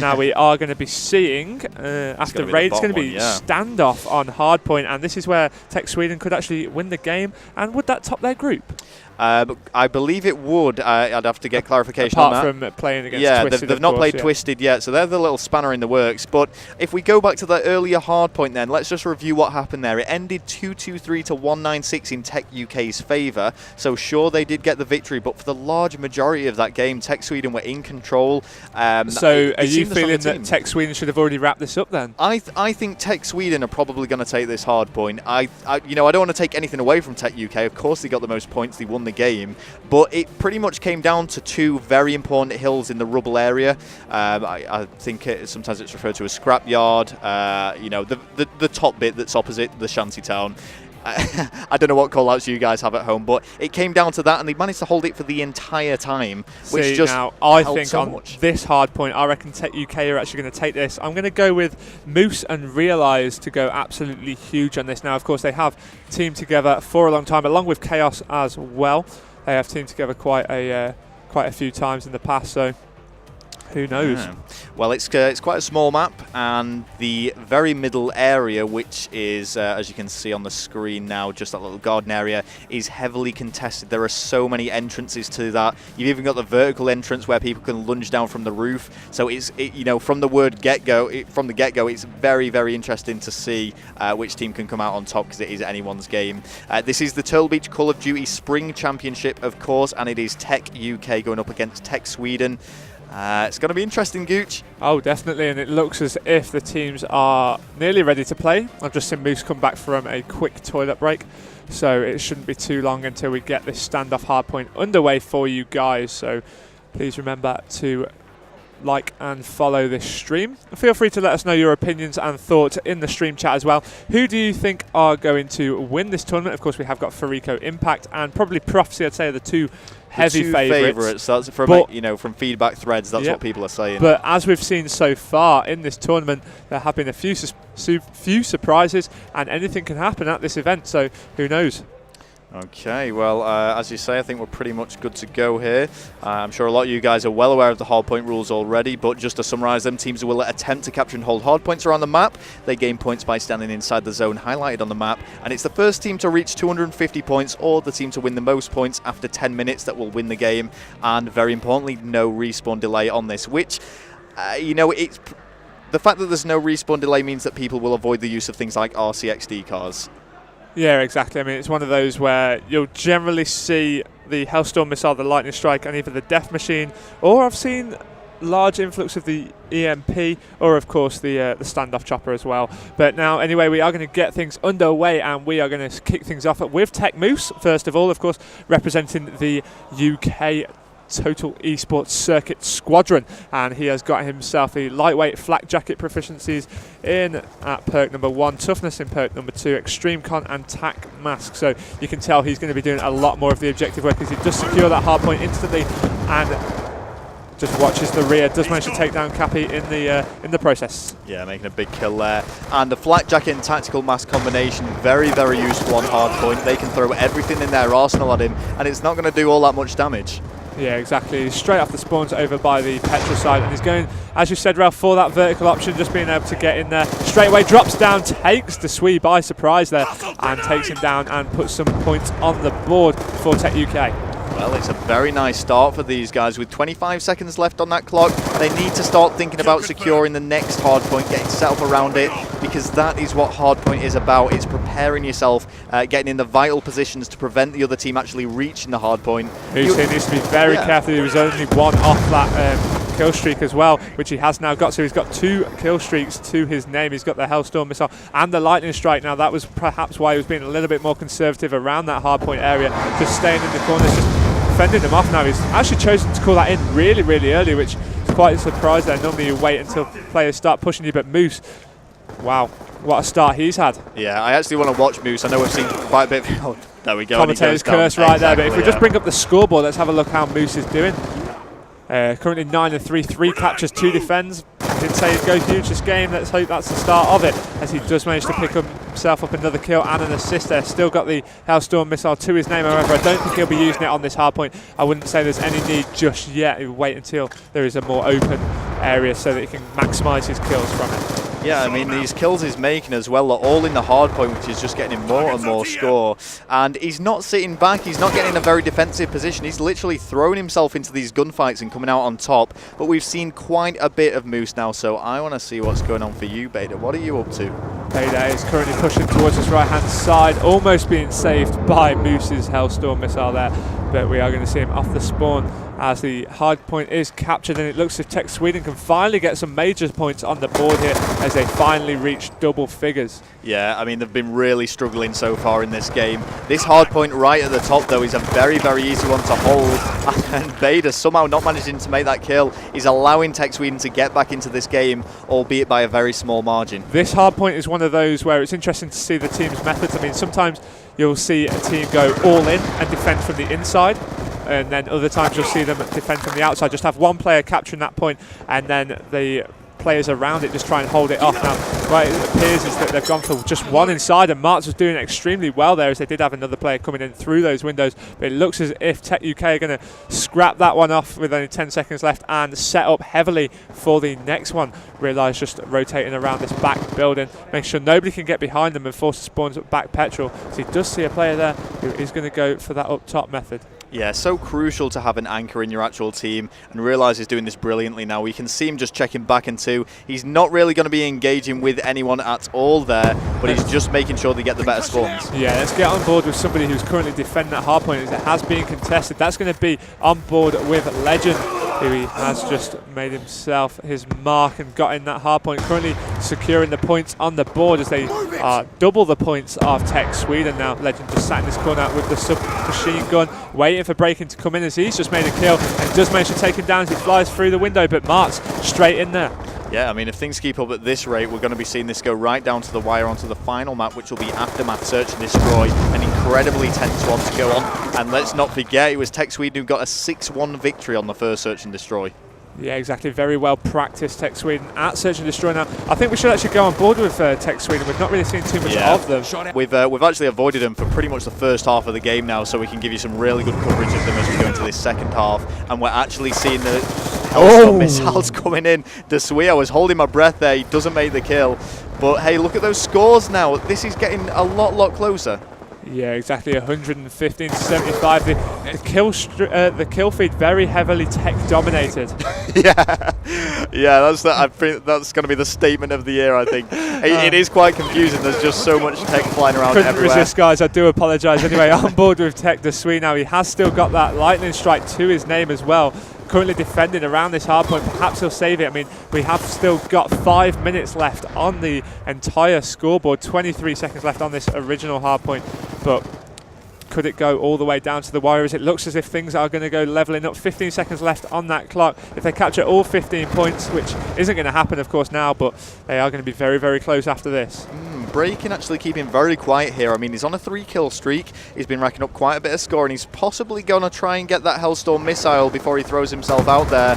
Now we are going to be seeing, after Raid, it's going to be standoff on hardpoint, and this is where TEC Sweden could actually win the game. And would that top their group? I believe it would. I'd have to get clarification on that. Apart from playing against Twisted, they've not played Twisted yet, so they're the little spanner in the works. But if we go back to the earlier hardpoint then, let's just review what happened there. It ended 2-2-3 to 1-9-6 in TEC UK's favour. So sure, they did get the victory, but for the large majority of that game, TEC Sweden were in control. So are you feeling that TEC Sweden should have already wrapped this up then? I think TEC Sweden are probably going to take this hardpoint. I don't want to take anything away from TEC UK. Of course, they got the most points. They won the game, but it pretty much came down to two very important hills in the rubble area. I think sometimes it's referred to as scrapyard. The top bit that's opposite the shanty town. I don't know what call-outs you guys have at home, but it came down to that, and they managed to hold it for the entire time, which I think on this hard point, I reckon TEC UK are actually going to take this. I'm going to go with Moose and Realize to go absolutely huge on this. Now, of course, they have teamed together for a long time, along with Chaos as well. They have teamed together quite a few times in the past, so who knows? Yeah. Well, it's quite a small map, and the very middle area, which is, as you can see on the screen now, just that little garden area, is heavily contested. There are so many entrances to that. You've even got the vertical entrance where people can lunge down from the roof. So from the get-go, it's very, very interesting to see which team can come out on top, because it is anyone's game. This is the Turtle Beach Call of Duty Spring Championship, of course, and it is TEC UK going up against TEC Sweden. It's going to be interesting, Gooch. Oh, definitely, and it looks as if the teams are nearly ready to play. I've just seen Moose come back from a quick toilet break, so it shouldn't be too long until we get this standoff hardpoint underway for you guys. So please remember to like and follow this stream. Feel free to let us know your opinions and thoughts in the stream chat as well. Who do you think are going to win this tournament? Of course, we have got Farico Impact and probably Prophecy, I'd say, are the two heavy favourites. That's from feedback threads, that's what people are saying. But as we've seen so far in this tournament, there have been a few surprises, and anything can happen at this event, so who knows? Okay, well, as you say, I think we're pretty much good to go here. I'm sure a lot of you guys are well aware of the hardpoint rules already, but just to summarise them, teams will attempt to capture and hold hardpoints around the map. They gain points by standing inside the zone highlighted on the map, and it's the first team to reach 250 points or the team to win the most points after 10 minutes that will win the game. And very importantly, no respawn delay on this, which, it's the fact that there's no respawn delay means that people will avoid the use of things like RCXD cars. Yeah, exactly. I mean, it's one of those where you'll generally see the Hellstorm missile, the Lightning Strike, and either the Death Machine, or I've seen large influx of the EMP, or of course the standoff chopper as well. But now, anyway, we are going to get things underway, and we are going to kick things off with Tech Moose, first of all, of course, representing the UK Total Esports Circuit Squadron, and he has got himself the lightweight flak jacket proficiencies in at perk number 1, toughness in perk number 2, extreme con and tac mask. So you can tell he's going to be doing a lot more of the objective work as he does secure that hard point instantly and just watches the rear, does manage to take down Cappy in the process. Yeah, making a big kill there. And the flak jacket and tactical mask combination, very, very useful on hard point. They can throw everything in their arsenal at him, and it's not going to do all that much damage. Yeah, exactly. Straight off the spawns over by the Petra side, and he's going, as you said, Ralph, for that vertical option, just being able to get in there. Straight away drops down, takes the Swede by surprise there, and takes him down and puts some points on the board for TEC UK. Well, it's a very nice start for these guys. With 25 seconds left on that clock, they need to start thinking about securing the next hardpoint, getting set up around it, because that is what hardpoint is about. It's preparing yourself, getting in the vital positions to prevent the other team actually reaching the hardpoint. He needs to be very careful. He was only one off that kill streak as well, which he has now got. So he's got 2 kill streaks to his name. He's got the Hellstorm missile and the Lightning Strike. Now, that was perhaps why he was being a little bit more conservative around that hardpoint area, just staying in the corners, just fending him off. Now he's actually chosen to call that in really, really early, which is quite a surprise there. Normally you wait until players start pushing you, but Moose, wow, what a start he's had. Yeah, I actually want to watch Moose. I know we've seen quite a bit of, oh, there we go. Commentator's curse right there, but if we just bring up the scoreboard, let's have a look how Moose is doing. Currently 9-3, 3 captures, 2 defends. I didn't say he'd go huge this game. Let's hope that's the start of it, as he does manage to pick up himself up another kill and an assist there. Still got the Hellstorm missile to his name. However, I don't think he'll be using it on this hard point. I wouldn't say there's any need just yet. He'll wait until there is a more open area so that he can maximise his kills from it. Yeah, I mean, these kills he's making as well are all in the hard point, which is just getting him more and more score. And he's not sitting back, he's not getting in a very defensive position. He's literally thrown himself into these gunfights and coming out on top. But we've seen quite a bit of Moose now, so I want to see what's going on for you, Beta. What are you up to? Beta is currently pushing towards his right-hand side, almost being saved by Moose's Hellstorm missile there. But we are going to see him off the spawn as the hard point is captured, and it looks as if TEC Sweden can finally get some major points on the board here as they finally reach double figures. Yeah, I mean, they've been really struggling so far in this game. This hard point right at the top, though, is a very, very easy one to hold. And Beta somehow not managing to make that kill is allowing TEC Sweden to get back into this game, albeit by a very small margin. This hard point is one of those where it's interesting to see the team's methods. I mean, sometimes you'll see a team go all in and defend from the inside, and then other times you'll see them defend from the outside. Just have one player capturing that point, and then the players around it just try and hold it off. Now, what it appears is that they've gone for just one inside, and Marks was doing extremely well there, as they did have another player coming in through those windows. But it looks as if TEC UK are going to scrap that one off with only 10 seconds left and set up heavily for the next one. Realise just rotating around this back building, make sure nobody can get behind them and force the spawns back petrol. So he does see a player there who is going to go for that up top method. Yeah, so crucial to have an anchor in your actual team, and Realise is doing this brilliantly now. We can see him just checking back and two. He's not really going to be engaging with anyone at all there, but he's just making sure they get the better spawns. Yeah, let's get on board with somebody who's currently defending that hard point as it has been contested. That's going to be on board with Legend, who he has just made himself his mark and got in that hard point, currently securing the points on the board as they are double the points of TEC Sweden now. Legend just sat in this corner with the submachine gun, waiting for Breaking to come in as he's just made a kill and does manage to take him down as he flies through the window, but Marks straight in there. Yeah, I mean, if things keep up at this rate, we're going to be seeing this go right down to the wire onto the final map, which will be Aftermath Search and Destroy. An incredibly tense one to go on. And let's not forget, it was TEC Sweden who got a 6-1 victory on the first Search and Destroy. Yeah, exactly. Very well practiced TEC Sweden at Search and Destroy now. I think we should actually go on board with TEC Sweden. We've not really seen too much of them. We've actually avoided them for pretty much the first half of the game now, so we can give you some really good coverage of them as we go into this second half. And we're actually seeing the Hellstorm missiles coming in. Desui, I was holding my breath there. He doesn't make the kill. But hey, look at those scores now. This is getting a lot closer. Yeah, exactly. 115 to 75. The kill feed very heavily TEC dominated. yeah. I think that's going to be the statement of the year. I think it is quite confusing. There's just so much TEC flying around couldn't everywhere. Resist, guys. I do apologise. Anyway, on board with TEC Desui now. He has still got that lightning strike to his name as well. Currently defending around this hard point. Perhaps he'll save it. I mean, we have still got 5 minutes left on the entire scoreboard. 23 seconds left on this original hard point. But could it go all the way down to the wire? As it looks as if things are going to go levelling up. 15 seconds left on that clock. If they capture all 15 points, which isn't going to happen, of course, now, but they are going to be very, very close after this. Breaking actually keeping very quiet here. I mean, he's on a 3-kill streak. He's been racking up quite a bit of score, and he's possibly going to try and get that Hellstorm missile before he throws himself out there.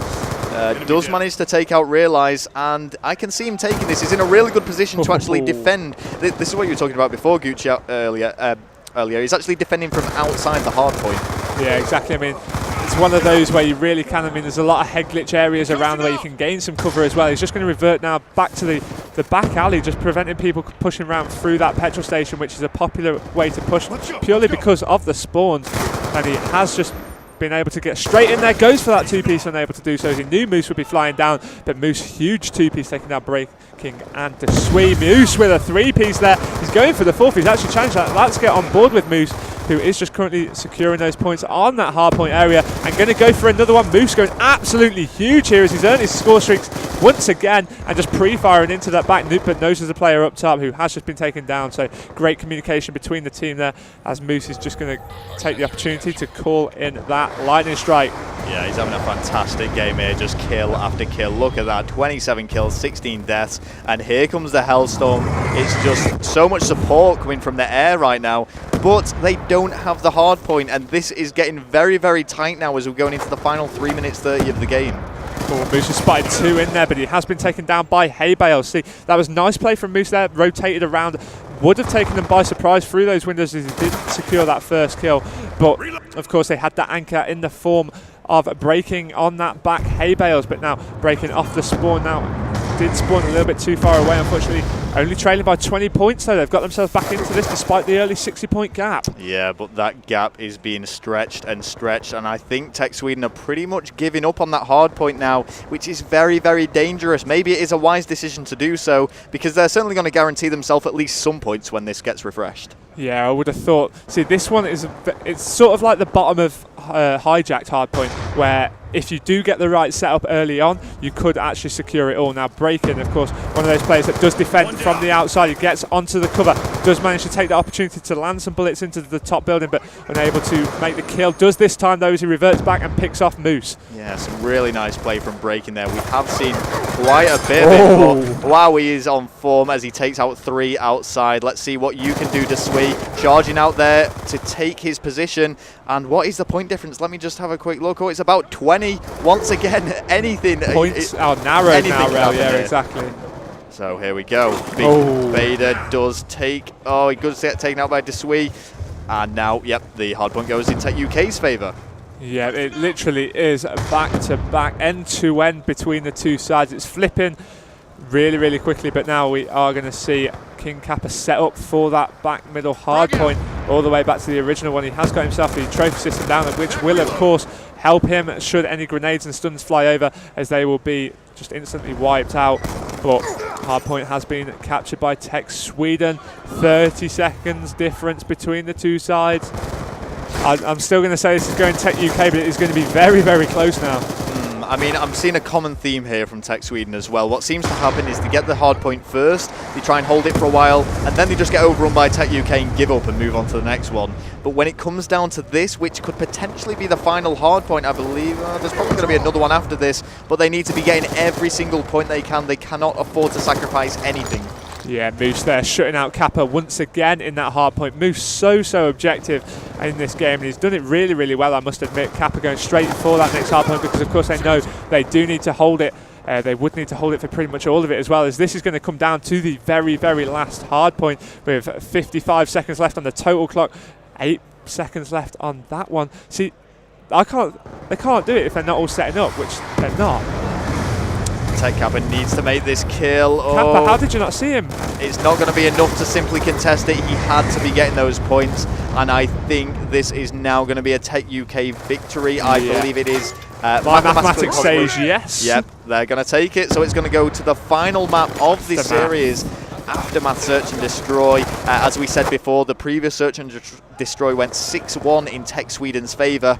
Does manage to take out Realise, and I can see him taking this. He's in a really good position to actually defend. This is what you were talking about before, Gucci, earlier. He's actually defending from outside the hard point. Yeah, exactly. I mean, it's one of those where you really can. I mean, there's a lot of head glitch areas around where you can gain some cover as well. He's just going to revert now back to the back alley, just preventing people pushing around through that petrol station, which is a popular way to push purely because of the spawns. And he has just been able to get straight in there, goes for that two-piece, unable to do so as he knew Moose would be flying down, but Moose, huge two-piece, taking down Breaking and Desui. Moose with a three-piece there. He's going for the fourth. He's actually challenged that. Let's get on board with Moose, who is just currently securing those points on that hard point area and going to go for another one. Moose going absolutely huge here as he's earned his score streaks once again and just pre-firing into that back loop, but knows there's a player up top who has just been taken down. So great communication between the team there as Moose is just going to take the opportunity to call in that lightning strike. Yeah, he's having a fantastic game here, just kill after kill. Look at that, 27 kills, 16 deaths, and here comes the Hellstorm. It's just so much support coming from the air right now, but they don't have the hard point, and this is getting very, very tight now as we're going into the final 3 minutes 30 of the game. Oh, Moose has spotted 2 in there, but he has been taken down by Hay Bales. See, that was nice play from Moose there, rotated around, would have taken them by surprise through those windows as he didn't secure that first kill. But, of course, they had that anchor in the form of breaking on that back Hay Bales, but now breaking off the spawn now. Did spawn a little bit too far away, unfortunately. Only trailing by 20 points, though. They've got themselves back into this despite the early 60-point gap. Yeah, but that gap is being stretched and stretched, and I think TEC Sweden are pretty much giving up on that hard point now, which is very, very dangerous. Maybe it is a wise decision to do so, because they're certainly going to guarantee themselves at least some points when this gets refreshed. Yeah, I would have thought. See, this one it's sort of like the bottom of hijacked hardpoint, where if you do get the right setup early on, you could actually secure it all. Now, Breakin, of course, one of those players that does defend from the outside. He gets onto the cover, does manage to take the opportunity to land some bullets into the top building, but unable to make the kill. Does this time, though, as he reverts back and picks off Moose. Yeah, some really nice play from Breakin there. We have seen quite a bit of it, but wow, he is on form as he takes out 3 outside. Let's see what you can do, Desui, charging out there to take his position. And what is the point difference? Let me just have a quick look. Oh, it's about 20. Once again, anything. Points are narrowed now, yeah, exactly. So here we go. Big Vader does take. Oh, he does get taken out by Desui. And now, yep, the hard point goes in TEC UK's favour. Yeah, it literally is back-to-back, end-to-end between the two sides. It's flipping really, really quickly, but now we are going to see King Kappa set up for that back middle hard point all the way back to the original one. He has got himself the trophy system down, which will, of course, help him should any grenades and stuns fly over, as they will be just instantly wiped out. But hardpoint has been captured by TEC Sweden. 30 seconds difference between the two sides. I'm still going to say this is going TEC UK, but it is going to be very, very close now. I mean, I'm seeing a common theme here from TEC Sweden as well. What seems to happen is they get the hard point first, they try and hold it for a while, and then they just get overrun by TEC UK and give up and move on to the next one. But when it comes down to this, which could potentially be the final hard point, I believe, there's probably going to be another one after this, but they need to be getting every single point they can. They cannot afford to sacrifice anything. Yeah, Moose there shutting out Kappa once again in that hard point. Moose so objective in this game, and he's done it really, really well, I must admit. Kappa going straight for that next hard point, because of course they know they do need to hold it. They would need to hold it for pretty much all of it, as well, as this is going to come down to the very, very last hard point with 55 seconds left on the total clock. 8 seconds left on that one. See, they can't do it if they're not all setting up, which they're not. TEC Kappa needs to make this kill. Kappa, how did you not see him? It's not going to be enough to simply contest it. He had to be getting those points, and I think this is now going to be a TEC UK victory. I believe it is. My mathematics says yes. Yep, they're going to take it, so it's going to go to the final map of this series. Aftermath Search and Destroy. As we said before, the previous Search and Destroy went 6-1 in TEC Sweden's favour.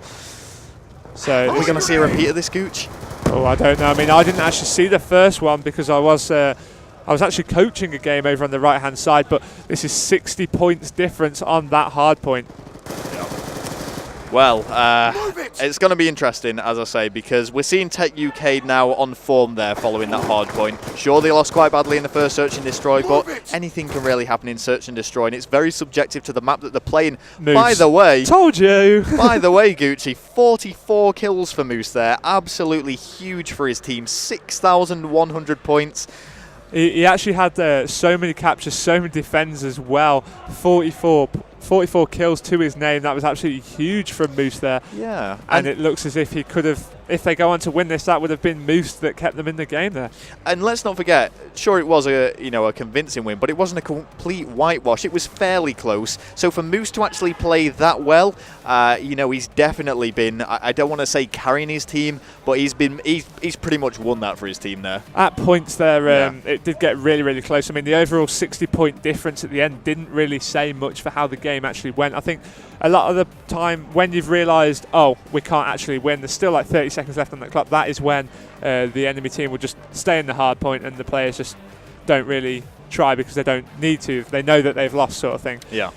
So are we going to see a repeat of this, Gooch? Oh, I don't know. I mean, I didn't actually see the first one because I was actually coaching a game over on the right-hand side, but this is 60 points difference on that hard point. Well, it's going to be interesting, as I say, because we're seeing TEC UK now on form there following that hard point. Sure, they lost quite badly in the first Search and Destroy, but anything can really happen in Search and Destroy, and it's very subjective to the map that they're playing. Moose. By the way... Told you! By the way, Gucci, 44 kills for Moose there. Absolutely huge for his team. 6,100 points. He actually had so many captures, so many defends as well. 44 kills to his name. That was absolutely huge from Moose there. Yeah. And it looks as if he could have, if they go on to win this, that would have been Moose that kept them in the game there. And let's not forget, sure, it was a convincing win, but it wasn't a complete whitewash. It was fairly close. So for Moose to actually play that well, he's definitely been, I don't want to say carrying his team, but he's pretty much won that for his team there. At points there, it did get really, really close. I mean, the overall 60-point difference at the end didn't really say much for how the game actually went. I think a lot of the time when you've realised, oh, we can't actually win, there's still like 30 seconds left on that clock, that is when the enemy team will just stay in the hard point and the players just don't really try because they don't need to. They know that they've lost, sort of thing. Yeah.